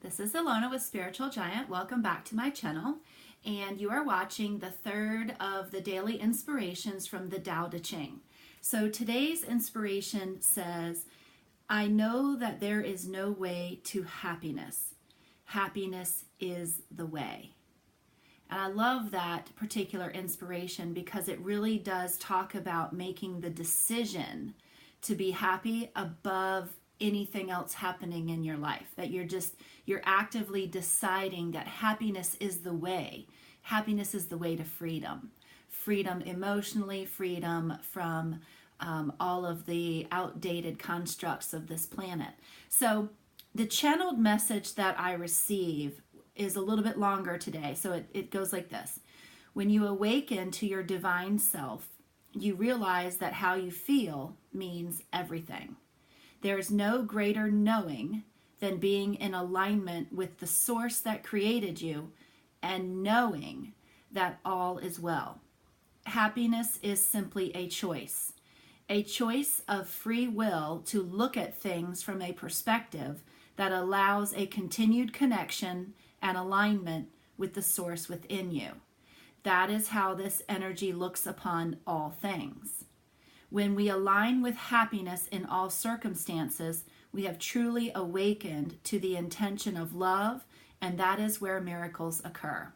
This is Ilona with Spiritual Giant. Welcome back to my channel. And you are watching the third of the daily inspirations from the Tao Te Ching. So today's inspiration says, I know that there is no way to happiness. Happiness is the way. And I love that particular inspiration because it really does talk about making the decision to be happy above anything else happening in your life, that you're actively deciding that happiness is the way. Happiness is the way to freedom. Freedom emotionally, freedom from all of the outdated constructs of this planet. So the channeled message that I receive is a little bit longer today. So it goes like this. When you awaken to your divine self, you realize that how you feel means everything. There is no greater knowing than being in alignment with the source that created you and knowing that all is well. Happiness is simply a choice of free will to look at things from a perspective that allows a continued connection and alignment with the source within you. That is how this energy looks upon all things. When we align with happiness in all circumstances, we have truly awakened to the intention of love, and that is where miracles occur.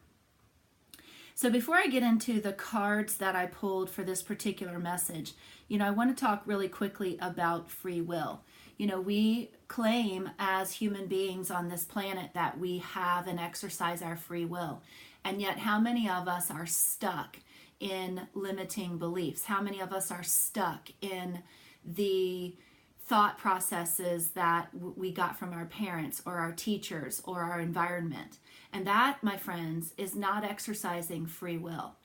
So before I get into the cards that I pulled for this particular message, I want to talk really quickly about free will. We claim as human beings on this planet that we have and exercise our free will. And yet how many of us are stuck in limiting beliefs? How many of us are stuck in the thought processes that we got from our parents or our teachers or our environment? And that, my friends, is not exercising free will.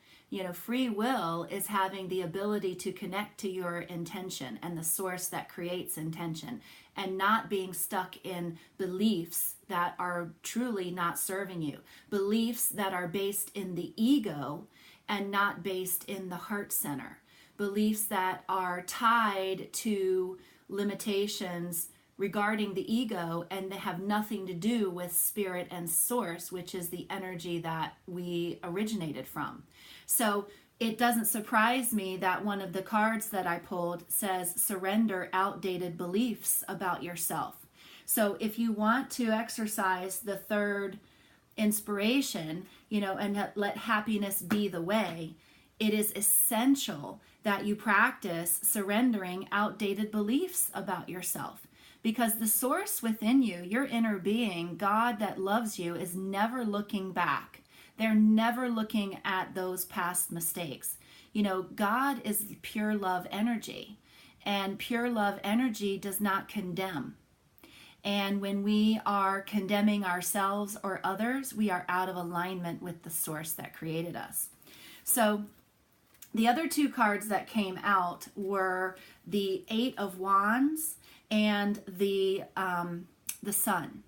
Free will is having the ability to connect to your intention and the source that creates intention, and not being stuck in beliefs that are truly not serving you. Beliefs that are based in the ego and not based in the heart center. Beliefs that are tied to limitations regarding the ego, and they have nothing to do with spirit and source, which is the energy that we originated from. So it doesn't surprise me that one of the cards that I pulled says, surrender outdated beliefs about yourself. So if you want to exercise the third inspiration, and let happiness be the way, it is essential that you practice surrendering outdated beliefs about yourself. Because the source within you, your inner being, God that loves you, is never looking back. They're never looking at those past mistakes. God is pure love energy, and pure love energy does not condemn. And when we are condemning ourselves or others, we are out of alignment with the source that created us. So the other two cards that came out were the Eight of Wands and the Sun.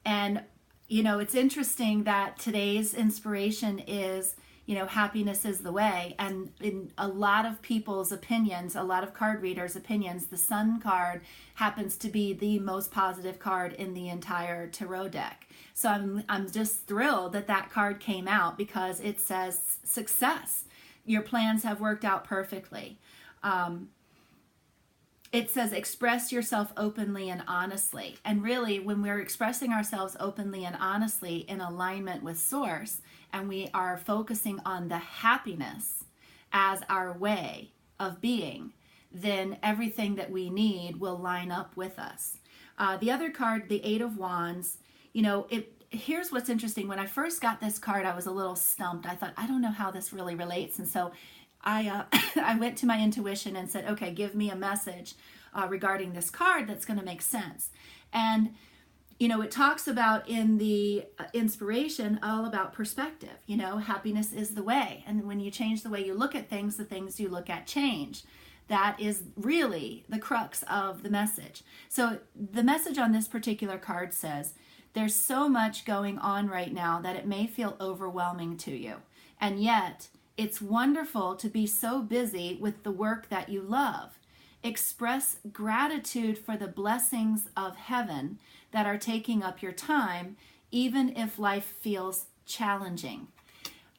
And it's interesting that today's inspiration is happiness is the way. And in a lot of people's opinions, a lot of card readers' opinions, the Sun card happens to be the most positive card in the entire tarot deck. So I'm just thrilled that card came out because it says success. Your plans have worked out perfectly. It says express yourself openly and honestly. And really, when we're expressing ourselves openly and honestly in alignment with Source, and we are focusing on the happiness as our way of being, then everything that we need will line up with us. The other card, the Eight of Wands, here's what's interesting. When I first got this card, I was a little stumped. I thought, I don't know how this really relates. And so I went to my intuition and said, okay, give me a message regarding this card that's going to make sense. And, it talks about in the inspiration all about perspective. Happiness is the way. And when you change the way you look at things, the things you look at change. That is really the crux of the message. So the message on this particular card says, there's so much going on right now that it may feel overwhelming to you. And yet, it's wonderful to be so busy with the work that you love. Express gratitude for the blessings of heaven that are taking up your time, even if life feels challenging.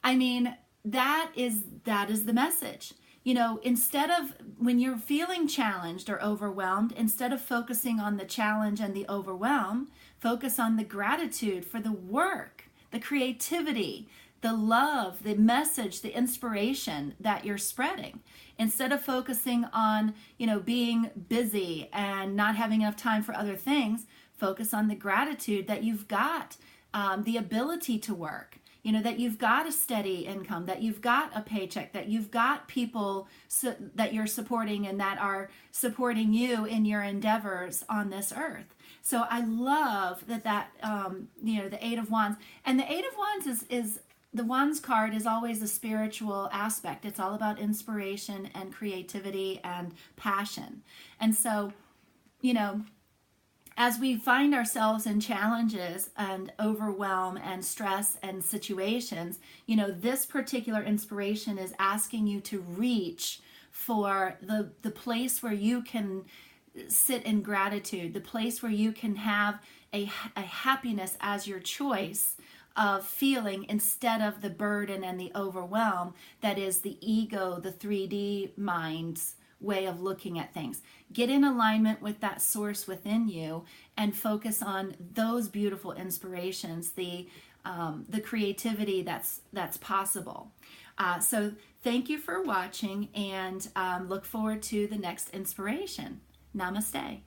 I mean, that is the message. You know, instead of, when you're feeling challenged or overwhelmed, instead of focusing on the challenge and the overwhelm, focus on the gratitude for the work, the creativity, the love, the message, the inspiration that you're spreading. Instead of focusing on, you know, being busy and not having enough time for other things, focus on the gratitude that you've got the ability to work. You know, that you've got a steady income, that you've got a paycheck, that you've got people that you're supporting and that are supporting you in your endeavors on this earth. So I love that you know, the Eight of Wands. And the Eight of Wands is the Wands card is always a spiritual aspect. It's all about inspiration and creativity and passion. And so, you know, as we find ourselves in challenges and overwhelm and stress and situations, you know, this particular inspiration is asking you to reach for the place where you can sit in gratitude, the place where you can have a happiness as your choice of feeling, instead of the burden and the overwhelm that is the ego, the 3D mind's way of looking at things. Get in alignment with that source within you and focus on those beautiful inspirations, the creativity that's possible. So thank you for watching, and look forward to the next inspiration. Namaste.